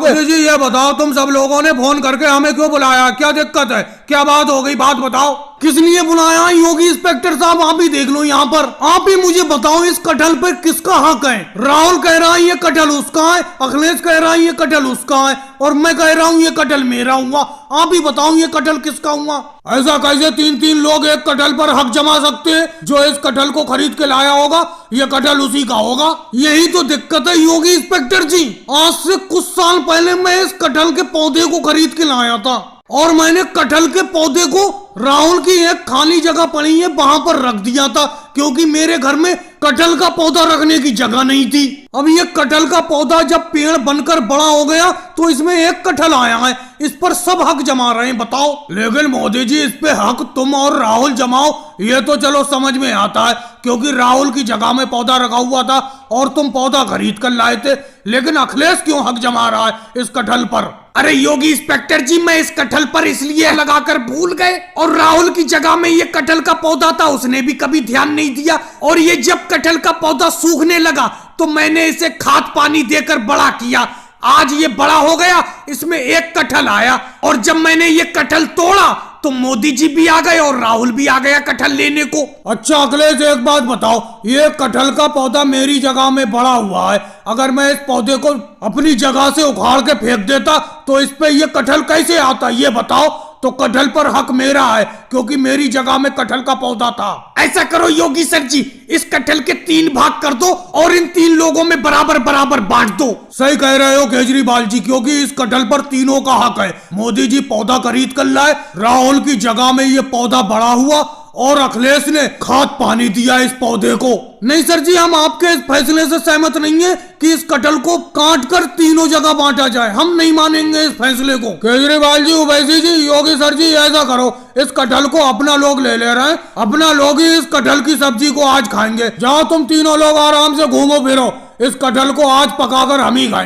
अरे जी ये बताओ, तुम सब लोगों ने फोन करके हमें क्यों बुलाया? क्या दिक्कत है? क्या बात हो गई? बात बताओ। किस लिए बुलाया? योगी इंस्पेक्टर साहब आप ही देख लो यहाँ पर। आप ही मुझे बताओ इस कटहल पे किसका हक है? राहुल कह रहा है ये कटहल उसका है, अखिलेश कह रहा है ये कटहल उसका है, और मैं कह रहा हूँ ये कटहल मेरा हुआ। आप ही बताओ ये कटहल किसका हुआ? ऐसा कैसे तीन तीन लोग एक कटहल पर हक जमा सकते हैं? जो इस कटहल को खरीद के लाया होगा ये कटहल उसी का होगा। यही तो दिक्कत है योगी इंस्पेक्टर जी। आज से कुछ साल पहले मैं इस कटहल के पौधे को खरीद के लाया था, और मैंने कटहल के पौधे को राहुल की एक खाली जगह पड़ी है वहां पर रख दिया था, क्योंकि मेरे घर में कटहल का पौधा रखने की जगह नहीं थी। अब ये कटहल का पौधा जब पेड़ बनकर बड़ा हो गया तो इसमें एक कटहल आया है, इस पर सब हक जमा रहे हैं। बताओ। लेकिन मोदी जी इस पे हक तुम और राहुल जमाओ ये तो चलो समझ में आता है, क्योंकि राहुल की जगह में पौधा रखा हुआ था और तुम पौधा खरीद कर लाए थे। लेकिन अखिलेश क्यों हक जमा रहा है इस कटहल पर? अरे योगी इंस्पेक्टर जी, मैं इस कटहल पर इसलिए लगाकर भूल गए, और राहुल की जगह में ये कटहल का पौधा था उसने भी कभी ध्यान नहीं दिया, और ये जब कटहल का पौधा सूखने लगा तो मैंने इसे खाद पानी देकर बड़ा किया। आज ये बड़ा हो गया, इसमें एक कटहल आया, और जब मैंने ये कटहल तोड़ा तो मोदी जी भी आ गए और राहुल भी आ गया कटहल लेने को। अच्छा अखिलेश एक बात बताओ, ये कटहल का पौधा मेरी जगह में बड़ा हुआ है, अगर मैं इस पौधे को अपनी जगह से उखाड़ के फेंक देता तो इस पे ये कटहल कैसे आता ये बताओ? तो कटहल पर हक मेरा है क्योंकि मेरी जगह में कटहल का पौधा था। ऐसा करो योगी सर जी, इस कटहल के 3 भाग कर दो और इन 3 लोगों में बराबर बराबर बांट दो। सही कह रहे हो केजरीवाल जी, क्योंकि इस कटहल पर तीनों का हक है। मोदी जी पौधा खरीद कर लाए, राहुल की जगह में ये पौधा बड़ा हुआ, और अखिलेश ने खाद पानी दिया इस पौधे को। नहीं सर जी, हम आपके इस फैसले से सहमत नहीं है कि इस कटहल को काट कर तीनों जगह बांटा जाए। हम नहीं मानेंगे इस फैसले को। केजरीवाल जी, ओवैसी जी, योगी सर जी, ऐसा करो इस कटहल को अपना लोग ले रहे हैं, अपना लोग ही इस कटहल की सब्जी को आज खाएंगे। जाओ तुम तीनों लोग आराम से घूमो फिरो, इस कटहल को आज पकाकर हम ही खाएंगे।